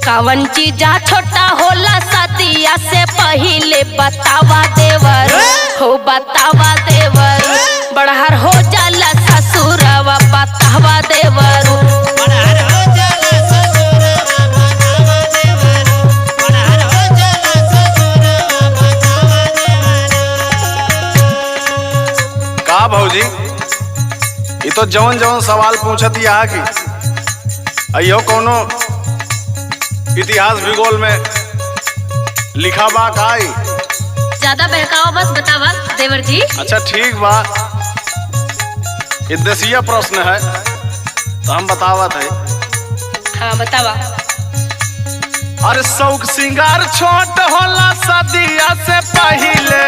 कवन चीजा छोटा होला सदिया से पहिले बतावा देवर हो बतावा देवर बड़हर हो जाला ससुरवा बतावा देवर का भौजी ये तो जवन जवन सवाल पूछती यहाँ की अयो कोनो इतिहास भूगोल में लिखा बा काई ज्यादा बहकावा बस बतावा देवर जी। अच्छा ठीक बा ये देसीय प्रश्न है तो हम बतावत है। हाँ बतावा। अरे शौक सिंगार छोट होला सदिया से पहिले